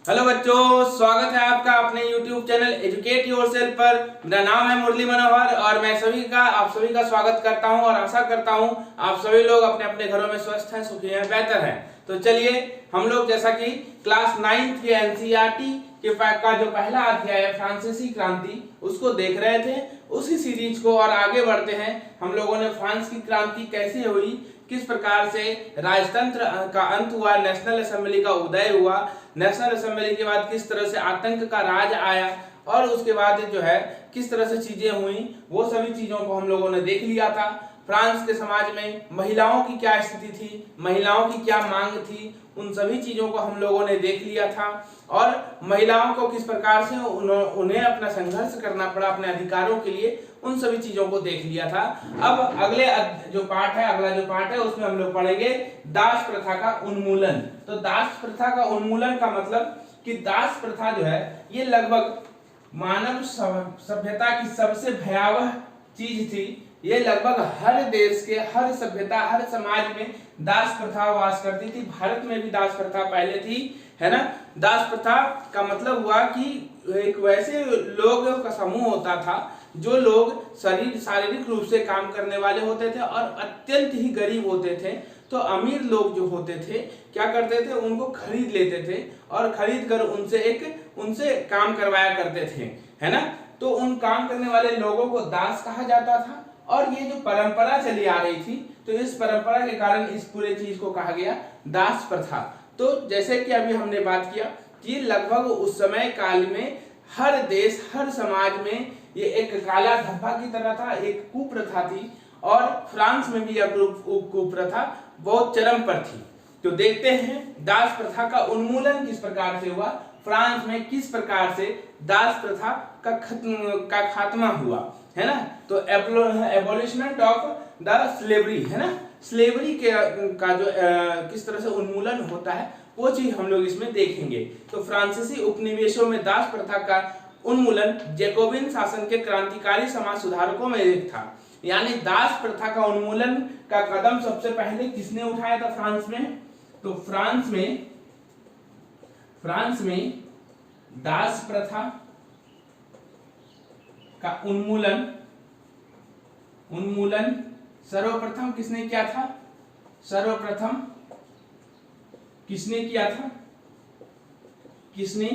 Hello बच्चों, स्वागत है आपका अपने YouTube चैनल एजुकेट योरसेल्फ पर। मेरा नाम है मुरली मनोहर और मैं आप सभी का स्वागत करता हूं और आशा करता हूं आप सभी लोग अपने अपने घरों में स्वस्थ हैं, सुखी हैं, बेहतर हैं। तो चलिए हम लोग जैसा कि क्लास 9th के एनसीईआरटी के का जो पहला अध्याय है फ्रांसीसी क्रांति, उसको देख रहे थे। उसी सीरीज को और आगे बढ़ते हैं। हम लोगों ने फ्रांस की क्रांति कैसे हुई, किस प्रकार से राजतंत्र का अंत हुआ, नेशनल असेंबली का उदय हुआ, नेशनल असेंबली के बाद किस तरह से आतंक का राज आया और उसके बाद जो है किस तरह से चीजें हुई, वो सभी चीजों को हम लोगों ने देख लिया था। फ्रांस के समाज में महिलाओं की क्या स्थिति थी, महिलाओं की क्या मांग थी, उन सभी चीजों को हम लोगों ने देख लिया था और महिलाओं को किस प्रकार से उन्हें अपना संघर्ष करना पड़ा अपने अधिकारों के लिए, उन सभी चीजों को देख लिया था। अब अगला जो पार्ट है उसमें हम लोग पढ़ेंगे दास प्रथा का उन्मूलन। तो दास प्रथा का उन्मूलन का मतलब कि दास प्रथा जो है ये लगभग मानव सभ्यता की सबसे भयावह चीज थी। ये लगभग हर देश के हर सभ्यता हर समाज में दास प्रथा वास करती थी। भारत में भी दास प्रथा पहले थी, है ना। दास प्रथा का मतलब हुआ कि एक वैसे लोगों का समूह होता था जो लोग शारीरिक रूप से काम करने वाले होते थे और अत्यंत ही गरीब होते थे। तो अमीर लोग जो होते थे क्या करते थे, उनको खरीद लेते थे और खरीद कर उनसे काम करवाया करते थे, है ना। तो उन काम करने वाले लोगों को दास कहा जाता था और ये जो परंपरा चली आ रही थी, तो इस परंपरा के कारण इस पूरे चीज को कहा गया दास प्रथा। तो जैसे कि अभी हमने बात किया कि लगभग उस समय काल में हर देश हर समाज में ये एक काला धब्बा की तरह था, एक कुप्रथा थी और फ्रांस में भी यह कुप्रथा बहुत चरम पर थी। तो देखते हैं दास प्रथा का उन्मूलन किस प्रकार से हुआ, फ्रांस में किस प्रकार से दास प्रथा का खात्मा हुआ, है ना। तो एबोलिशमेंट ऑफ द स्लेवरी, है ना, स्लेवरी का जो किस तरह से उन्मूलन होता है वो चीज हम लोग इसमें देखेंगे। तो फ्रांसीसी उपनिवेशों में दास प्रथा का उन्मूलन जैकोबिन शासन के क्रांतिकारी समाज सुधारकों में एक था। यानी दास प्रथा का उन्मूलन का कदम सबसे पहले किसने उठाया था फ्रांस में? तो फ्रांस में दास प्रथा का उन्मूलन सर्वप्रथम किसने किया था? किसने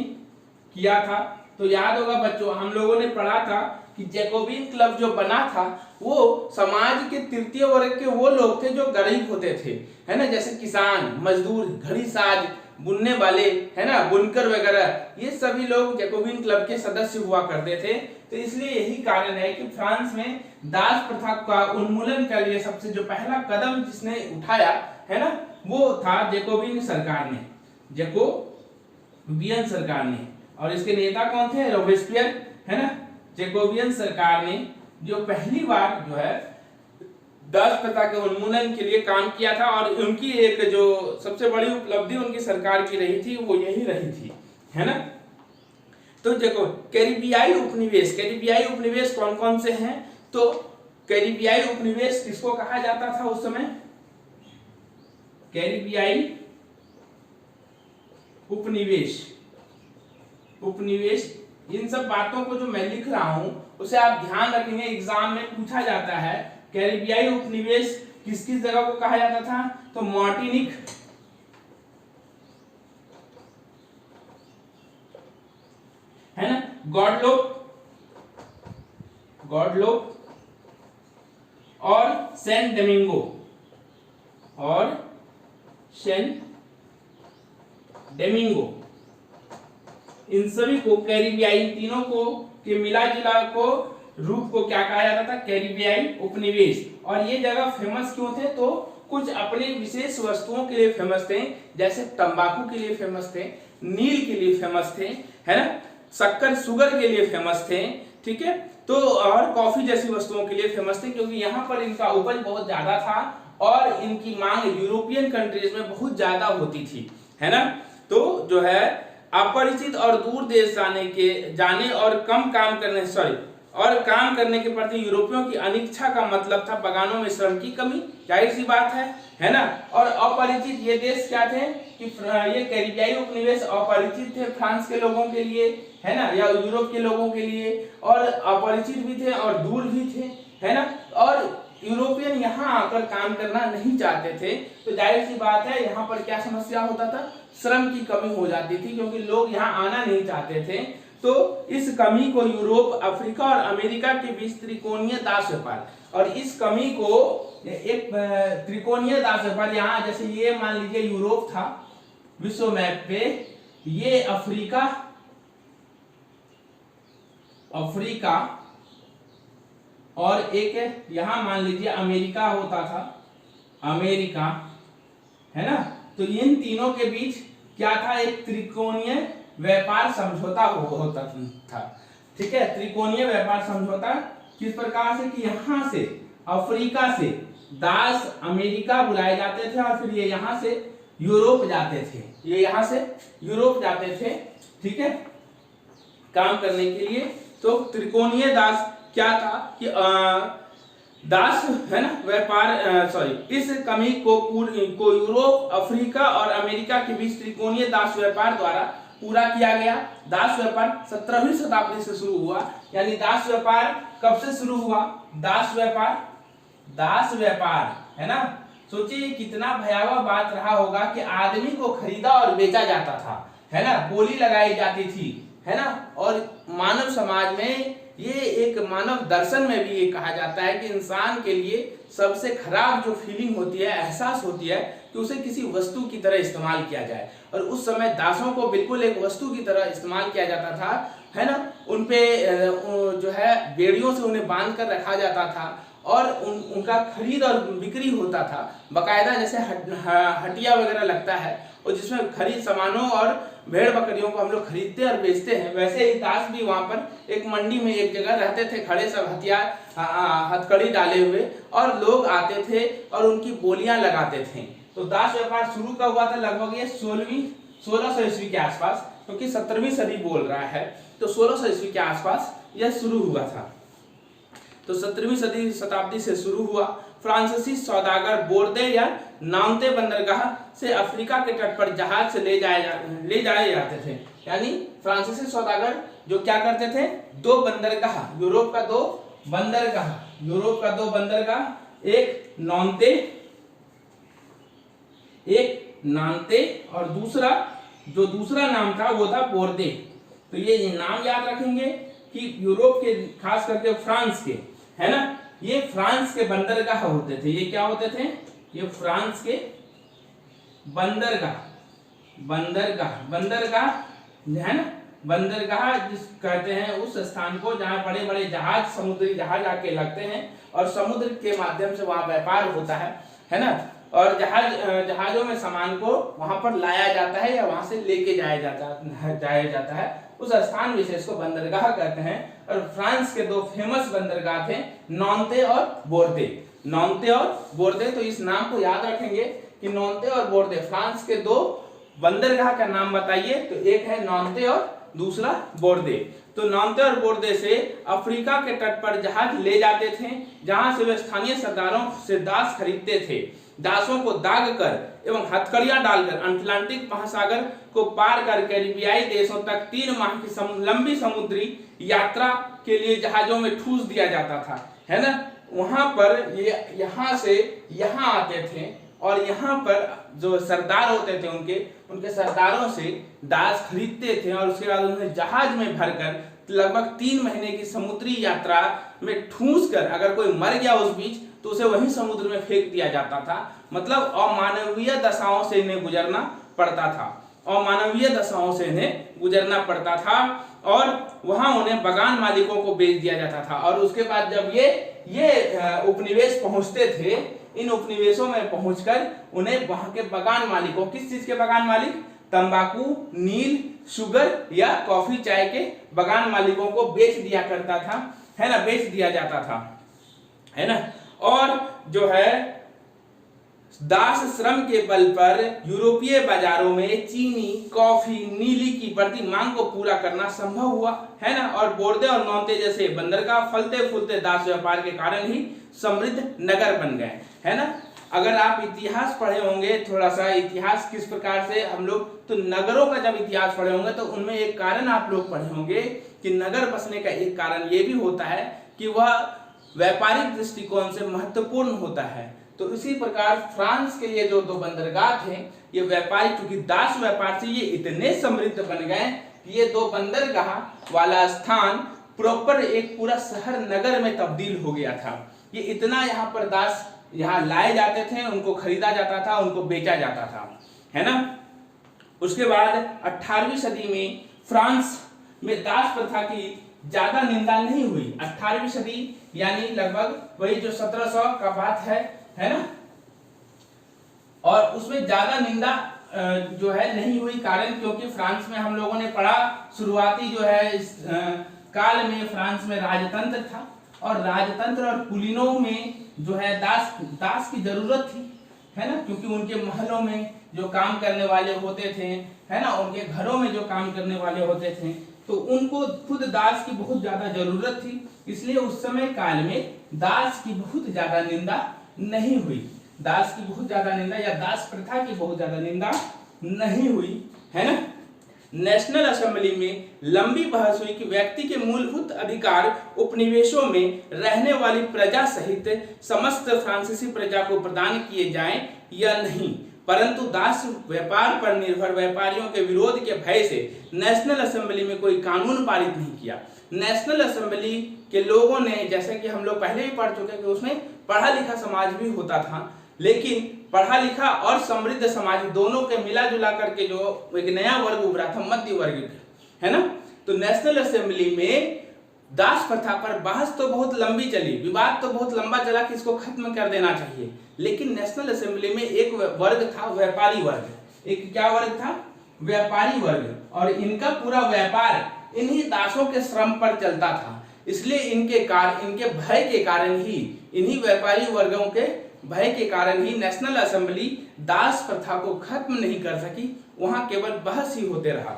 किया था? तो याद होगा बच्चों, हम लोगों ने पढ़ा था कि जैकोबिन क्लब जो बना था वो समाज के तृतीय वर्ग के वो लोग थे जो गरीब होते थे, है ना, जैसे किसान, मजदूर, घड़ी साज बुनने वाले, है ना, बुनकर वगैरह, ये सभी लोग जैकोबिन क्लब के सदस्य हुआ करते थे। तो इसलिए यही कारण है कि फ्रांस में दास प्रथा का उन्मूलन के लिए सबसे जो पहला कदम जिसने उठाया, है ना, वो था जैकोबिन सरकार ने। और इसके नेता कौन थे? रोबेस्पियर, है ना। जैकोबियन सरकार ने जो पहली बार जो है दास प्रथा के उन्मूलन के लिए काम किया था और उनकी एक जो सबसे बड़ी उपलब्धि उनकी सरकार की रही थी वो यही रही थी, है ना। तो देखो कैरिबियाई उपनिवेश कौन कौन से हैं? तो कैरिबियाई उपनिवेश किसको कहा जाता था उस समय? कैरिबियाई उपनिवेश इन सब बातों को जो मैं लिख रहा हूं उसे आप ध्यान रखेंगे, एग्जाम में पूछा जाता है। कैरिबियाई उपनिवेश किस किस जगह को कहा जाता था? तो मार्टिनिक, है ना, गॉडलोप और सेंट डोमिंगो, इन सभी को कैरिबियाई तीनों को के मिला जुला को रूप को क्या कहा जाता था? कैरिबियाई उपनिवेश। और ये जगह फेमस क्यों थे? तो कुछ अपनी विशेष वस्तुओं के लिए फेमस थे, जैसे तंबाकू के लिए फेमस थे, नील के लिए फेमस थे, है ना, शुगर के लिए फेमस थे, ठीक है, तो और कॉफी जैसी वस्तुओं के लिए फेमस थे, क्योंकि यहाँ पर इनका उपज बहुत ज्यादा था और इनकी मांग यूरोपियन कंट्रीज में बहुत ज्यादा होती थी, है ना। तो जो है अपरिचित और दूर देश जाने और कम काम करने और काम करने के प्रति यूरोपियों की अनिच्छा का मतलब था बगानों में श्रम की कमी, जाहिर सी बात है ना। और अपरिचित ये देश क्या थे कि ये कैरिबियाई उपनिवेश अपरिचित थे फ्रांस के लोगों के लिए, है ना, या यूरोप के लोगों के लिए, और अपरिचित भी थे और दूर भी थे, है ना। और यूरोपियन यहाँ आकर काम करना नहीं चाहते थे, तो जाहिर सी बात है यहाँ पर क्या समस्या होता था, श्रम की कमी हो जाती थी, क्योंकि लोग यहाँ आना नहीं चाहते थे। तो इस कमी को यूरोप, अफ्रीका और अमेरिका के बीच त्रिकोणीय दास व्यापार, और इस कमी को एक त्रिकोणीय दास व्यापार, यहाँ जैसे ये मान लीजिए यूरोप था विश्व मैप पे, ये अफ्रीका और एक यहाँ मान लीजिए अमेरिका होता था, अमेरिका, है ना। तो इन तीनों के बीच क्या था, एक त्रिकोणीय व्यापार समझौता होता था, ठीक है। त्रिकोणीय व्यापार समझौता किस प्रकार से कि यहाँ से अफ्रीका से दास अमेरिका बुलाए जाते थे और फिर ये यहाँ से यूरोप जाते थे, ये यहाँ से यूरोप जाते थे, ठीक है, काम करने के लिए। तो त्रिकोणीय दास क्या था कि दास, है ना, व्यापार इस कमी को यूरोप, अफ्रीका और अमेरिका के बीच त्रिकोणीय दास व्यापार द्वारा पूरा किया गया। दास व्यापार 17वीं शताब्दी से शुरू हुआ, यानी दास व्यापार कब से शुरू हुआ, दास व्यापार, है ना। सोचिए कितना भयावह बात रहा होगा कि आदमी को खरीदा और बेचा जाता था, है ना, बोली लगाई जाती थी, है ना। और मानव समाज में ये एक मानव दर्शन में भी ये कहा जाता है कि इंसान के लिए सबसे खराब जो फीलिंग होती है, एहसास होती है, कि उसे किसी वस्तु की तरह इस्तेमाल किया जाए। और उस समय दासों को बिल्कुल एक वस्तु की तरह इस्तेमाल किया जाता था, है ना। उनपे जो है बेड़ियों से उन्हें बांध कर रखा जाता था और उनका खरीद और बिक्री होता था बाकायदा, जैसे हटिया वगैरह लगता है और जिसमें खरीद सामानों और भेड़ बकरियों को हम लोग खरीदते और बेचते हैं, वैसे ही दास भी वहां पर एक मंडी में एक जगह रहते थे खड़े, सब हथियार हथकड़ी डाले हुए, और लोग आते थे और उनकी बोलियां लगाते थे। तो दास व्यापार शुरू कब हुआ था, लगभग ये 1600 ईस्वी के आसपास, क्योंकि 17वीं सदी बोल रहा है, तो 1600 ईस्वी के आसपास यह शुरू हुआ था। तो 17वीं शताब्दी से शुरू हुआ। फ्रांसीसी सौदागर बोर्दे या नाउते बंदरगाह से अफ्रीका के तट पर जहाज से ले जाए जाते थे। यानी फ्रांसीसी सौदागर जो क्या करते थे, दो बंदरगाह, यूरोप का दो बंदरगाह, एक नांते और दूसरा नाम था वो था बोर्दे। तो ये नाम याद रखेंगे कि यूरोप के, खास करके फ्रांस के, है ना, ये फ्रांस के बंदरगाह होते थे। ये क्या होते थे, ये फ्रांस के बंदरगाह, है ना, बंदरगाह जिस कहते हैं उस स्थान को जहां बड़े बड़े जहाज, समुद्री जहाज आके लगते हैं और समुद्र के माध्यम से वहां व्यापार होता है ना। और जहाजों में सामान को वहां पर लाया जाता है या वहां से लेके जाया जाता है, उस स्थान विशेष को बंदरगाह कहते हैं। और फ्रांस के दो फेमस बंदरगाह थे, नांते और बोर्दे। तो इस नाम को याद रखेंगे कि नांते और बोर्दे, फ्रांस के दो बंदरगाह का नाम बताइए, तो एक है नांते और दूसरा बोर्दे। तो नांते और बोर्दे से अफ्रीका के तट पर जहाज ले जाते थे, जहां से वे स्थानीय सरदारों से दास खरीदते थे। दासों को दाग कर एवं हथकड़ियां डालकर अटलांटिक महासागर को पार कर कैरिबियाई देशों तक 3 माह की लंबी समुद्री यात्रा के लिए जहाजों में ठूस दिया जाता था, है ना। वहां पर ये यहाँ से यहाँ आते थे और यहाँ पर जो सरदार होते थे उनके सरदारों से दास खरीदते थे और उसके बाद उन्हें जहाज में भरकर लगभग 3 महीने की समुद्री यात्रा में ठूस कर, अगर कोई मर गया उस बीच तो उसे वहीं समुद्र में फेंक दिया जाता था। मतलब अमानवीय दशाओं से इन्हें गुजरना पड़ता था और वहां उन्हें बगान मालिकों को बेच दिया जाता था। और उसके बाद जब ये उपनिवेश पहुंचते थे, इन उपनिवेशों में पहुंचकर उन्हें वहां के बगान मालिकों, किस चीज के बगान मालिक, तंबाकू, नील, शुगर या कॉफी, चाय के बगान मालिकों को बेच दिया करता था, है ना, बेच दिया जाता था, है ना। और जो है दास श्रम के बल पर यूरोपीय बाजारों में चीनी, कॉफी, नीली की बढ़ती मांग को पूरा करना संभव हुआ है ना। और बोर्दे और नौते जैसे बंदरगाह फलते फूलते दास व्यापार के कारण ही समृद्ध नगर बन गए, है ना। अगर आप इतिहास पढ़े होंगे, थोड़ा सा इतिहास किस प्रकार से हम लोग, तो नगरों का जब इतिहास पढ़े होंगे तो उनमें एक कारण आप लोग पढ़े होंगे कि नगर बसने का एक कारण ये भी होता है कि वह व्यापारिक दृष्टिकोण से महत्वपूर्ण होता है। तो इसी प्रकार फ्रांस के ये जो दो बंदरगाह थे, ये व्यापारिक, क्योंकि दास व्यापार से ये इतने समृद्ध बन गए कि ये दो बंदरगाह वाला स्थान प्रॉपर एक पूरा शहर नगर में तब्दील हो गया था। ये इतना यहाँ पर दास यहाँ लाए जाते थे, उनको खरीदा जाता था, उनको बेचा जाता था, है ना। उसके बाद 18वीं सदी में फ्रांस में दास प्रथा की ज्यादा निंदा नहीं हुई। 18वीं सदी यानी लगभग वही जो 1700 का बात है ना। और उसमें ज्यादा निंदा जो है नहीं हुई, कारण क्योंकि फ्रांस में हम लोगों ने पढ़ा, शुरुआती जो है इस काल में फ्रांस में राजतंत्र था, और राजतंत्र और कुलीनों में जो है दास की जरूरत थी, है ना, क्योंकि उनके महलों में जो काम करने वाले होते थे, है ना, उनके घरों में जो काम करने वाले होते थे, तो उनको खुद दास की बहुत ज्यादा जरूरत थी। इसलिए उस समय काल में दास की बहुत ज्यादा निंदा नहीं हुई, दास की बहुत ज्यादा निंदा या दास प्रथा की बहुत ज्यादा निंदा नहीं हुई, है ना। नेशनल असेंबली में लंबी बहस हुई कि व्यक्ति के मूलभूत अधिकार उपनिवेशों में रहने वाली प्रजा सहित समस्त फ्रांसीसी प्रजा को प्रदान किए जाएं या नहीं, परंतु दास व्यापार पर निर्भर व्यापारियों के विरोध के भय से नेशनल असेंबली में कोई कानून पारित नहीं किया। नेशनल असेंबली के लोगों ने, जैसे कि हम लोग पहले भी पढ़ चुके कि उसमें पढ़ा लिखा समाज भी होता था, लेकिन पढ़ा लिखा और समृद्ध समाज दोनों के मिला जुला करके जो एक नया वर्ग उभरा था, मध्य वर्ग, है ना। तो नेशनल असेंबली में दास प्रथा पर बहस तो बहुत लंबी चली, विवाद तो बहुत लंबा चला कि इसको खत्म कर देना चाहिए, लेकिन नेशनल असेंबली में एक वर्ग था, व्यापारी वर्ग। एक क्या वर्ग था? व्यापारी वर्ग, और इनका पूरा व्यापार इन्हीं दासों के श्रम पर चलता था। इसलिए इनके भय के कारण ही, इन्हीं व्यापारी वर्गों के भय के कारण ही नेशनल असेंबली दास प्रथा को खत्म नहीं कर सकी, वहां केवल बहस ही होते रहा,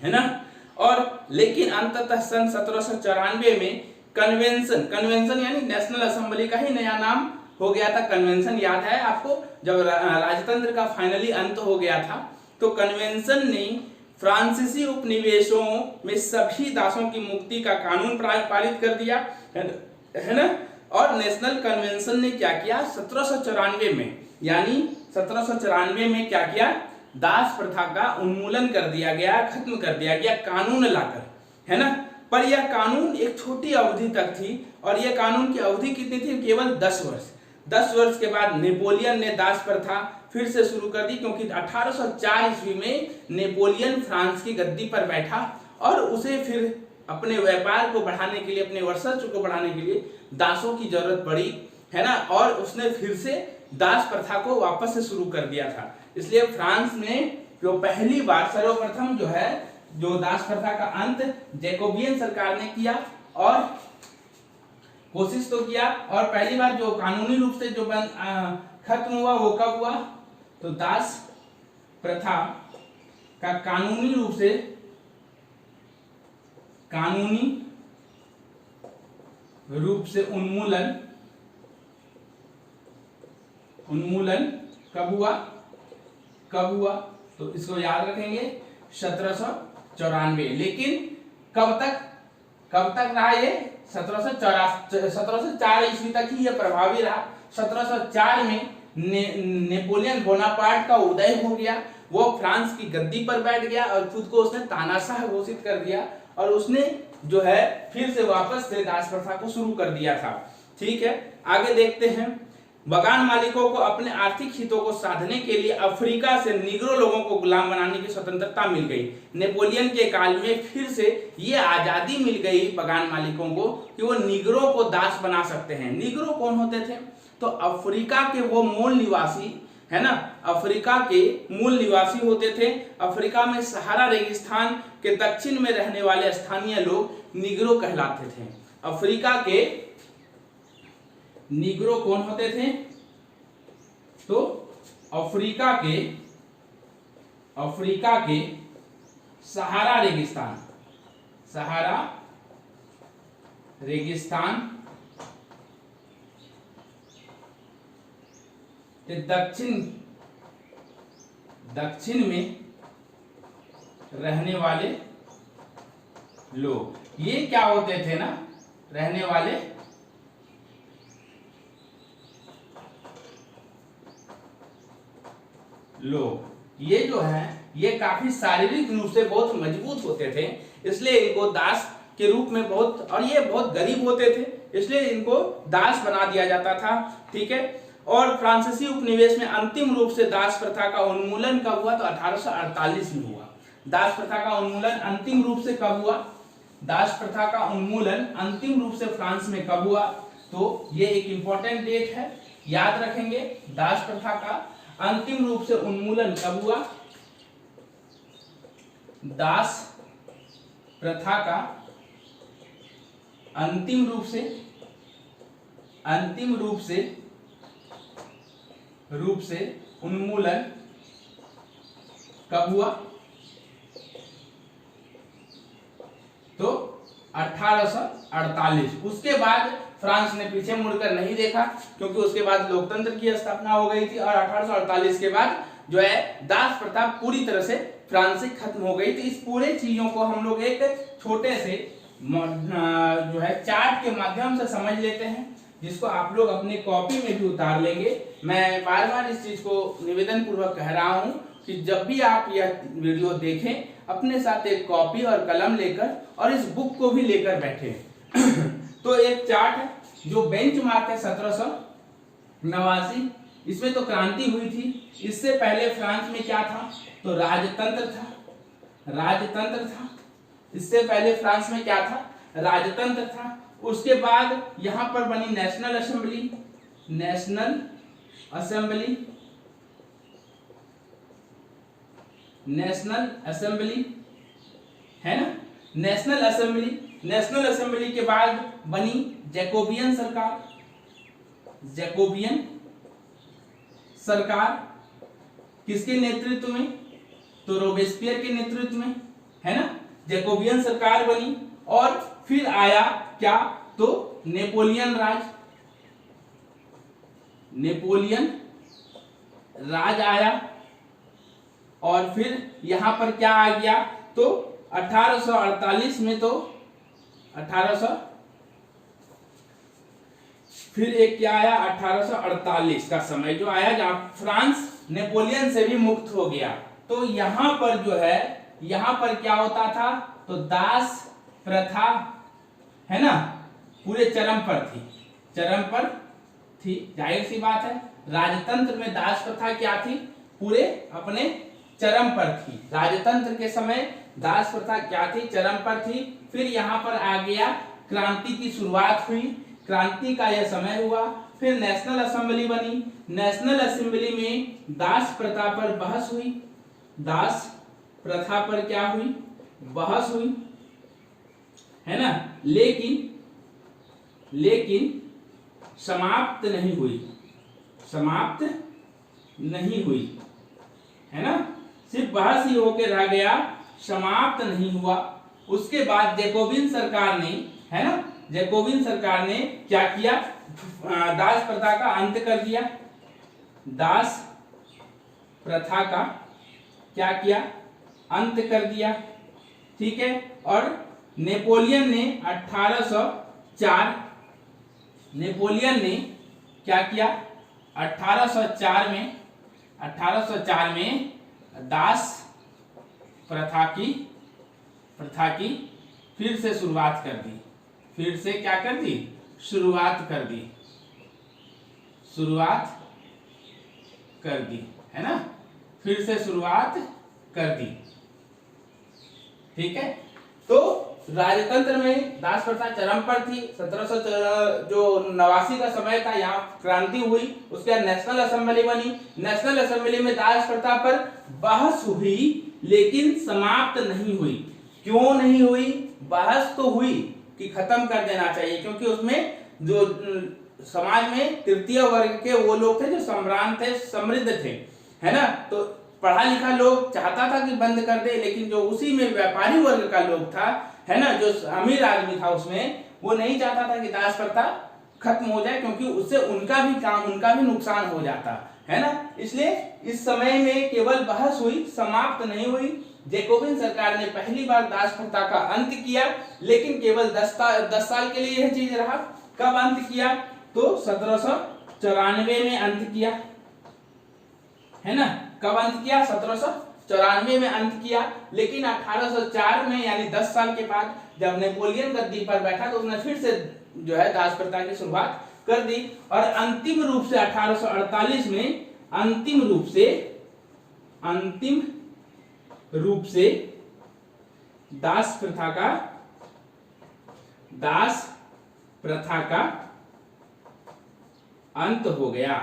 है ना। और लेकिन अंततः सन 1794 में कन्वेंशन यानी नेशनल असेंबली का ही नया नाम हो गया था। कन्वेंशन याद है आपको, जब राजतंत्र का फाइनली अंत हो गया था, तो कन्वेंशन ने फ्रांसीसी उपनिवेशों में सभी दासों की मुक्ति का कानून पारित कर दिया, है ना। और नेशनल कन्वेंशन ने क्या किया? 1794 में, यानी 1794 में क्या किया? दास प्रथा का उन्मूलन कर दिया गया, खत्म कर दिया गया कानून लाकर, है ना। पर यह कानून एक छोटी अवधि तक थी, और यह कानून की अवधि कितनी थी? केवल 10 वर्ष। 10 वर्ष के बाद नेपोलियन ने दास प्रथा फिर से शुरू कर दी, क्योंकि 1804 ईस्वी में नेपोलियन फ्रांस की गद्दी पर बैठा, और उसे फिर अपने व्यापार को बढ़ाने के लिए, अपने वर्चस्व को बढ़ाने के लिए दासों की जरूरत पड़ी, है ना। और उसने फिर से दास प्रथा को वापस से शुरू कर दिया था। इसलिए फ्रांस में जो पहली बार सर्वप्रथम जो है, जो दास प्रथा का अंत जैकोबियन सरकार ने किया, और कोशिश तो किया, और पहली बार जो कानूनी रूप से जो खत्म हुआ वो कब हुआ? तो दास प्रथा का कानूनी रूप से उन्मूलन कब हुआ? तो इसको याद रखेंगे, 1794। लेकिन कब तक रहा ये? 1704 ईस्वी तक ही ये प्रभावी रहा। 1704 में नेपोलियन बोनापार्ट का उदय हो गया, वो फ्रांस की गद्दी पर बैठ गया, और खुद को उसने तानाशाह घोषित कर दिया, और उसने जो है फिर से वापस से दास प्रथा को शुरू कर दिया था। ठीक है, आगे देखते हैं। बगान मालिकों को अपने आर्थिक हितों को साधने के लिए अफ्रीका से निग्रो लोगों को गुलाम बनाने की स्वतंत्रता मिल गई। नेपोलियन के काल में फिर से ये आजादी मिल गई बगान मालिकों को कि वो निग्रो को दास बना सकते हैं। निग्रो कौन होते थे? तो अफ्रीका के वो मूल निवासी, है ना, अफ्रीका के मूल निवासी होते थे। अफ्रीका में सहारा रेगिस्तान के दक्षिण में रहने वाले स्थानीय लोग निग्रो कहलाते थे। अफ्रीका के निग्रो कौन होते थे? तो अफ्रीका के सहारा रेगिस्तान के दक्षिण में रहने वाले लोग, ये क्या होते थे ना, रहने वाले लोग, ये जो है ये काफी शारीरिक रूप से बहुत मजबूत होते थे, इसलिए इनको दास के रूप में और ये बहुत गरीब होते थे, इसलिए इनको दास बना दिया जाता था। ठीक है, और फ्रांसीसी उपनिवेश में अंतिम रूप से दास प्रथा का उन्मूलन कब हुआ? तो 1848 में हुआ। दास प्रथा का उन्मूलन अंतिम रूप से कब हुआ? दास प्रथा का उन्मूलन अंतिम रूप से फ्रांस में कब हुआ? तो ये एक इंपॉर्टेंट डेट है, याद रखेंगे। दास प्रथा का अंतिम रूप से उन्मूलन कब हुआ? दास प्रथा का अंतिम रूप से उन्मूलन कब हुआ? तो 1848। उसके बाद फ्रांस ने पीछे मुड़कर नहीं देखा, क्योंकि उसके बाद लोकतंत्र की स्थापना हो गई थी, और 1848 के बाद जो है दास प्रथा पूरी तरह से फ्रांस से खत्म हो गई। तो इस पूरे चीजों को हम लोग एक छोटे से जो है चार्ट के माध्यम से समझ लेते हैं, जिसको आप लोग अपनी कॉपी में भी उतार लेंगे। मैं बार बार इस चीज को निवेदन पूर्वक कह रहा हूं कि जब भी आप यह वीडियो देखें, अपने साथ एक कॉपी और कलम लेकर और इस बुक को भी लेकर बैठे। तो एक चार्ट है जो बेंचमार्क है 1789, इसमें तो क्रांति हुई थी। इससे पहले फ्रांस में क्या था? तो राजतंत्र था। इससे पहले फ्रांस में क्या था? राजतंत्र था। उसके बाद यहां पर बनी नेशनल असेंबली है ना। नेशनल असेंबली के बाद बनी जैकोबियन सरकार किसके नेतृत्व में? तो रोबेस्पियर के नेतृत्व में, है ना। जैकोबियन सरकार बनी, और फिर आया क्या? तो नेपोलियन राज आया, और फिर यहां पर क्या आ गया? तो 1848 में तो 1800 फिर एक क्या आया? 1848 का समय जो आया, जहां फ्रांस नेपोलियन से भी मुक्त हो गया। तो यहां पर जो है, यहां पर क्या होता था? तो दास प्रथा, है ना, पूरे चरम पर थी। जाहिर सी बात है, राजतंत्र में दास प्रथा क्या थी? पूरे अपने चरम पर थी। राजतंत्र के समय दास प्रथा क्या थी? चरम पर थी। फिर यहाँ पर आ गया, क्रांति की शुरुआत हुई, क्रांति का यह समय हुआ। फिर नेशनल असेंबली बनी। नेशनल असेंबली में दास प्रथा पर बहस हुई। दास प्रथा पर क्या हुई? बहस हुई, है ना। लेकिन समाप्त नहीं हुई, है ना। सिर्फ बहस ही होकर रह गया, समाप्त नहीं हुआ। उसके बाद जैकोबिन सरकार ने, है ना, जैकोबिन सरकार ने क्या किया? दास प्रथा का अंत कर दिया। दास प्रथा का क्या किया? अंत कर दिया। ठीक है। और नेपोलियन ने 1804 ने क्या किया? 1804 में दास प्रथा की फिर से शुरुआत कर दी। फिर से क्या कर दी? शुरुआत कर दी, है ना। फिर से शुरुआत कर दी। ठीक है। तो राजतंत्र में दास प्रथा चरम पर थी। 1789 का समय था, यहाँ क्रांति हुई। उसके बाद नेशनल असेंबली बनी। नेशनल असेंबली में दास प्रथा पर बहस हुई, लेकिन समाप्त नहीं हुई। क्यों नहीं हुई? बहस तो हुई कि खत्म कर देना चाहिए, क्योंकि उसमें जो समाज में तृतीय वर्ग के वो लोग थे जो सम्रांत थे, समृद्ध थे, है ना। तो पढ़ा लिखा लोग चाहता था कि बंद कर दे, लेकिन जो उसी में व्यापारी वर्ग का लोग था, है ना, जो अमीर आदमी था उसमें, वो नहीं चाहता था कि दास प्रथा खत्म हो जाए, क्योंकि उससे उनका भी काम, उनका भी नुकसान हो जाता, है ना। इसलिए इस समय में केवल बहस हुई, समाप्त नहीं हुई। जैकोबिन सरकार ने पहली बार दास प्रथा का अंत किया, लेकिन केवल 10 साल के लिए यह चीज रहा। कब अंत किया? तो 1794 में अंत किया, है ना। कब अंत किया? 1794 में अंत किया। लेकिन 1804 में, यानी 10 साल के बाद, जब नेपोलियन गद्दी पर बैठा तो उसने फिर से जो है दास प्रथा की शुरुआत कर दी, और अंतिम रूप से 1848 में अंतिम रूप से दास प्रथा का अंत हो गया।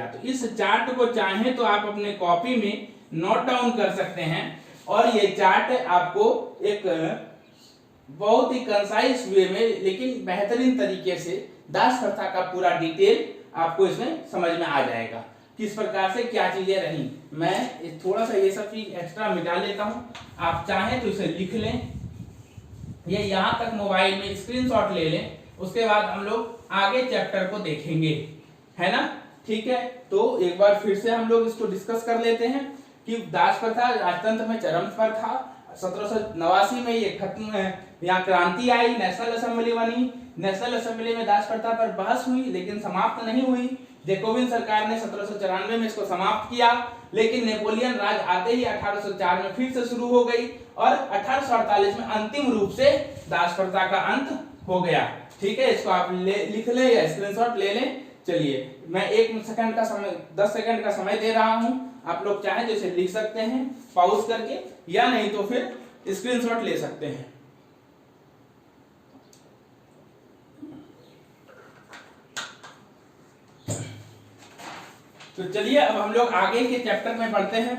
तो इस चार्ट को चाहे तो आप अपने कॉपी में नोट डाउन कर सकते हैं, और ये चार्ट आपको एक बहुत ही कंसाइज वे में, लेकिन बेहतरीन तरीके से दास प्रथा का पूरा डिटेल आपको इसमें समझ में आ जाएगा, किस प्रकार से क्या चीजें रही। मैं थोड़ा सा ये सब चीज एक्स्ट्रा मिटा लेता हूं, आप चाहें तो इसे लिख लें, ये यहां तक मोबाइल में स्क्रीनशॉट ले लें, उसके बाद हम लोग आगे चैप्टर को देखेंगे, है ना। ठीक है, तो एक बार फिर से हम लोग इसको डिस्कस कर लेते हैं कि दास प्रथा राजतंत्र में चरम पर था। 1789 में ये खत्म है, यहाँ क्रांति आई, नेशनल असेंबली बनी। नेशनल असेंबली में दास प्रथा पर बहस हुई, लेकिन समाप्त नहीं हुई। जैकोबिन सरकार ने 1794 में इसको समाप्त किया, लेकिन नेपोलियन राज आते ही 1804 में फिर से शुरू हो गई, और 1848 में अंतिम रूप से दास प्रथा का अंत हो गया। ठीक है, इसको आप लिख लें या स्क्रीनशॉट ले लें। चलिए, मैं 1 सेकंड का समय, 10 सेकंड का समय दे रहा हूं, आप लोग चाहें तो इसे लिख सकते हैं पॉज करके, या नहीं तो फिर स्क्रीनशॉट ले सकते हैं। तो चलिए अब हम लोग आगे के चैप्टर में पढ़ते हैं,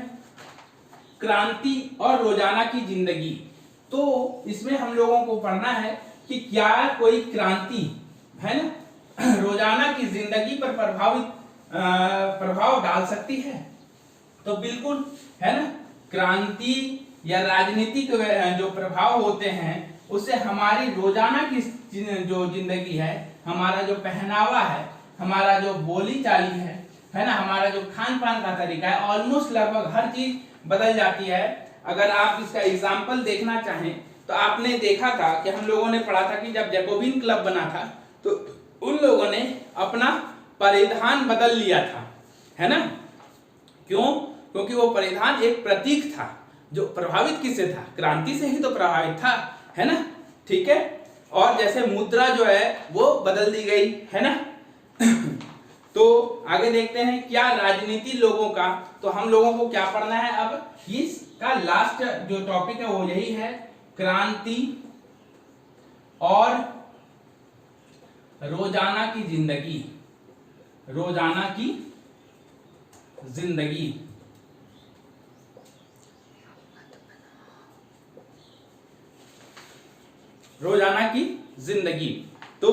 क्रांति और रोजाना की जिंदगी। तो इसमें हम लोगों को पढ़ना है कि क्या कोई क्रांति, है ना, रोजाना की जिंदगी पर प्रभाव डाल सकती है। तो बिल्कुल, है ना, क्रांति या राजनीतिक जो प्रभाव होते हैं उससे हमारी रोजाना की जो जिंदगी है, हमारा जो पहनावा है, हमारा जो बोली चाली है ना, हमारा जो खान पान का तरीका है, ऑलमोस्ट लगभग हर चीज बदल जाती है। अगर आप इसका एग्जाम्पल देखना चाहें तो आपने देखा था कि हम लोगों ने पढ़ा था कि जब जैकोबिन क्लब बना था तो उन लोगों ने अपना परिधान बदल लिया था, है ना। क्यों? क्योंकि वो परिधान एक प्रतीक था जो प्रभावित किससे था? क्रांति से ही तो प्रभावित था, है ना। ठीक है, और जैसे मुद्रा जो है वो बदल दी गई, है ना। तो आगे देखते हैं क्या राजनीति लोगों का, तो हम लोगों को क्या पढ़ना है अब, इसका लास्ट जो टॉपिक है वो यही है, क्रांति और रोजाना की जिंदगी। रोजाना की जिंदगी, रोजाना की जिंदगी। तो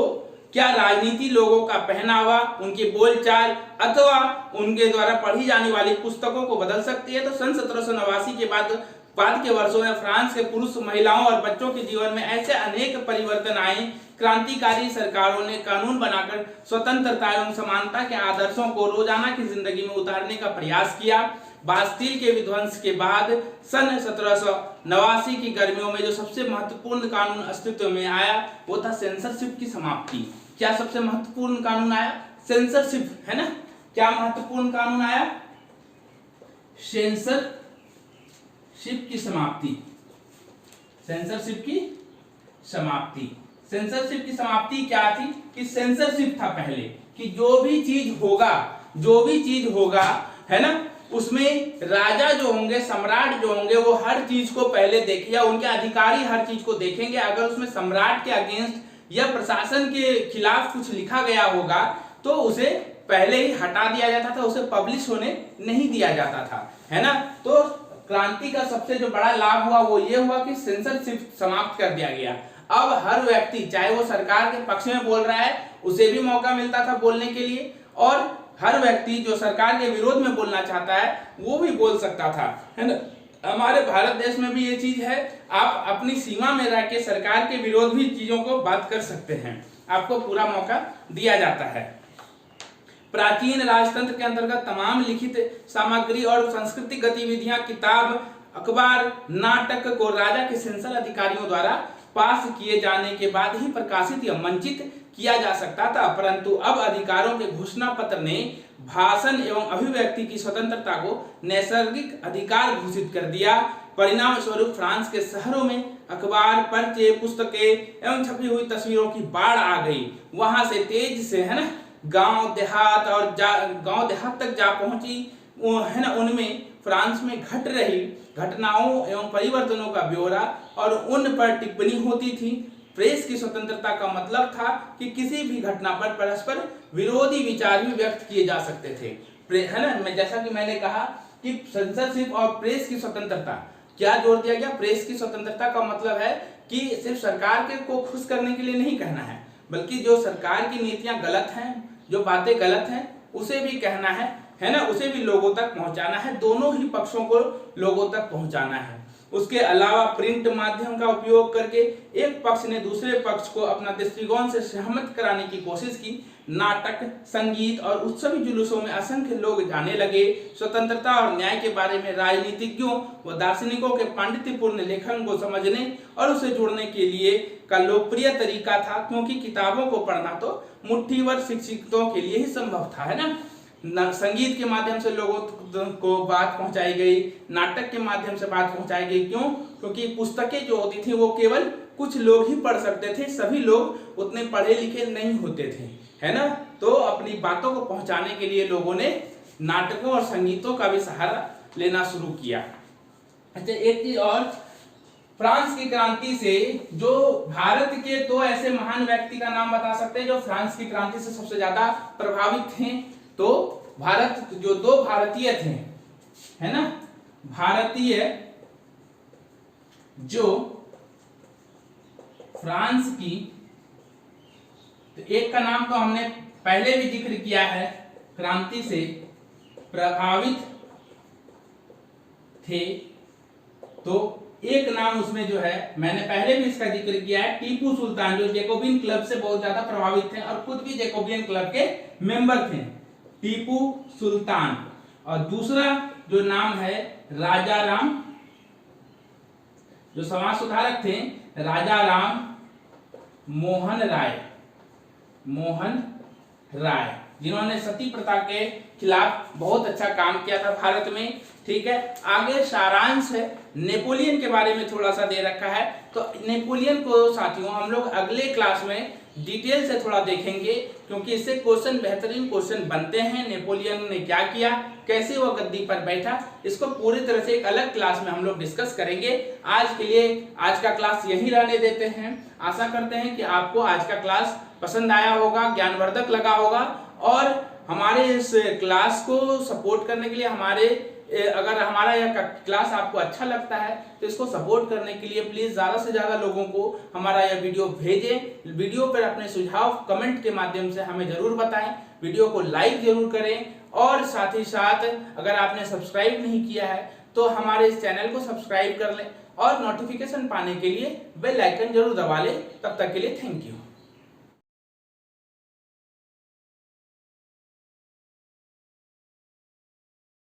क्या राजनीति लोगों का पहनावा, उनकी बोलचाल अथवा उनके द्वारा पढ़ी जाने वाली पुस्तकों को बदल सकती है? तो सन 1789 के बाद के वर्षों में फ्रांस के पुरुष, महिलाओं और बच्चों के जीवन में ऐसे अनेक परिवर्तन आए। क्रांतिकारी सरकारों ने कानून बनाकर स्वतंत्रता एवं समानता के आदर्शों को रोजाना की जिंदगी में उतारने का प्रयास किया। बास्टील के विध्वंस के बाद सन 1789 की गर्मियों में जो सबसे महत्वपूर्ण कानून अस्तित्व में आया वो था सेंसरशिप की समाप्ति। क्या सबसे महत्वपूर्ण कानून आया? सेंसरशिप, है ना। क्या महत्वपूर्ण कानून आया? सेंसरशिप की समाप्ति। सेंसरशिप की समाप्ति। सेंसरशिप की समाप्ति क्या थी? कि सेंसरशिप था पहले कि जो भी चीज होगा, है ना, उसमें राजा जो होंगे, सम्राट जो होंगे, वो हर चीज को पहले देखेंगे, उनके अधिकारी हर चीज को देखेंगे। अगर उसमें सम्राट के अगेंस्ट या प्रशासन के खिलाफ कुछ लिखा गया होगा तो उसे पहले ही हटा दिया जाता था, उसे पब्लिश होने नहीं दिया जाता था, है ना। तो क्रांति का सबसे जो बड़ा लाभ हुआ वो ये हुआ कि सेंसरशिप समाप्त कर दिया गया। अब हर व्यक्ति, चाहे वो सरकार के पक्ष में बोल रहा है, उसे भी मौका मिलता था बोलने के लिए, और हर व्यक्ति जो सरकार के विरोध में बोलना चाहता है वो भी बोल सकता था, है ना। हमारे भारत देश में भी ये चीज है, आप अपनी सीमा में रह के सरकार के विरोध भी चीजों को बात कर सकते हैं, आपको पूरा मौका दिया जाता है। प्राचीन राजतंत्र के अंतर्गत तमाम लिखित सामग्री और सांस्कृतिक गतिविधियां, किताब, अखबार, नाटक को राजा के सेंसर अधिकारियों द्वारा पास किए जाने के बाद ही प्रकाशित या मंचित किया जा सकता था, परंतु अब अधिकारों के घोषणा पत्र ने भाषण एवं अभिव्यक्ति की स्वतंत्रता को नैसर्गिक अधिकार घोषित कर दिया। परिणाम स्वरूप फ्रांस के शहरों में अखबार, पर्चे, पुस्तकें एवं छपी हुई तस्वीरों की बाढ़ आ गई। वहां से तेज से, है ना, गांव देहात और गांव देहात तक जा पहुंची, है ना। उनमें फ्रांस में घट रही घटनाओं एवं परिवर्तनों का ब्यौरा और उन पर टिप्पणी होती थी। प्रेस की स्वतंत्रता का मतलब था कि किसी भी घटना पर परस्पर विरोधी विचार भी व्यक्त किए जा सकते थे, है ना। जैसा कि मैंने कहा कि सेंसरशिप और प्रेस की स्वतंत्रता, क्या जोर दिया गया, प्रेस की स्वतंत्रता का मतलब है कि सिर्फ सरकार के को खुश करने के लिए नहीं कहना है, बल्कि जो सरकार की नीतियां गलत हैं, जो बातें गलत हैं, उसे भी कहना है ना, उसे भी लोगों तक पहुंचाना है, दोनों ही पक्षों को लोगों तक पहुंचाना है। उसके अलावा प्रिंट माध्यम का उपयोग करके एक पक्ष ने दूसरे पक्ष को अपना दृष्टिकोण से सहमत कराने की कोशिश की। नाटक, संगीत और उत्सवी जुलूसों में असंख्य लोग जाने लगे। स्वतंत्रता और न्याय के बारे में राजनीतिज्ञों व दार्शनिकों के पांडित्यपूर्ण लेखन को समझने और उसे जोड़ने के लिए का लोकप्रिय तरीका था, क्योंकि किताबों को पढ़ना तो मुट्ठीभर शिक्षितों के लिए ही संभव था, है ना। संगीत के माध्यम से लोगों को बात पहुंचाई गई, नाटक के माध्यम से बात पहुंचाई गई। क्यों? क्योंकि पुस्तकें जो होती थी वो केवल कुछ लोग ही पढ़ सकते थे, सभी लोग उतने पढ़े लिखे नहीं होते थे, है ना। तो अपनी बातों को पहुंचाने के लिए लोगों ने नाटकों और संगीतों का भी सहारा लेना शुरू किया। अच्छा, एक चीज और, फ्रांस की क्रांति से जो भारत के दो ऐसे महान व्यक्ति का नाम बता सकते हैं जो फ्रांस की क्रांति से सबसे ज्यादा प्रभावित थे। तो भारत जो दो भारतीय थे, है ना, भारतीय जो फ्रांस की, तो एक का नाम तो हमने पहले भी जिक्र किया है, क्रांति से प्रभावित थे। तो एक नाम उसमें जो है, मैंने पहले भी इसका जिक्र किया है, टीपू सुल्तान, जो जैकोबियन क्लब से बहुत ज्यादा प्रभावित थे और खुद भी जैकोबियन क्लब के मेंबर थे, टीपू सुल्तान। और दूसरा जो नाम है राजा राम, जो समाज सुधारक थे, राजा राम मोहन राय, जिन्होंने सती प्रथा के खिलाफ बहुत अच्छा काम किया था भारत में। ठीक है, आगे सारांश है, नेपोलियन के बारे में थोड़ा सा दे रखा है। तो नेपोलियन को साथियों हम लोग अगले क्लास में डिटेल से थोड़ा देखेंगे, क्योंकि इससे क्वेश्चन, बेहतरीन क्वेश्चन बनते हैं। नेपोलियन ने क्या किया, कैसे वो गद्दी पर बैठा, इसको पूरी तरह से एक अलग क्लास में हम लोग डिस्कस करेंगे। आज के लिए आज का क्लास यहीं रहने देते हैं। आशा करते हैं कि आपको आज का क्लास पसंद आया होगा, ज्ञानवर्धक लगा होगा। और हमारे इस क्लास को सपोर्ट करने के लिए अगर हमारा यह क्लास आपको अच्छा लगता है तो इसको सपोर्ट करने के लिए प्लीज ज्यादा से ज्यादा लोगों को हमारा यह वीडियो भेजें। वीडियो पर अपने सुझाव कमेंट के माध्यम से हमें जरूर बताएं। वीडियो को लाइक जरूर करें और साथ ही साथ अगर आपने सब्सक्राइब नहीं किया है तो हमारे इस चैनल को सब्सक्राइब कर लें और नोटिफिकेशन पाने के लिए बेल आइकन जरूर दबा लें। तब तक के लिए थैंक यू।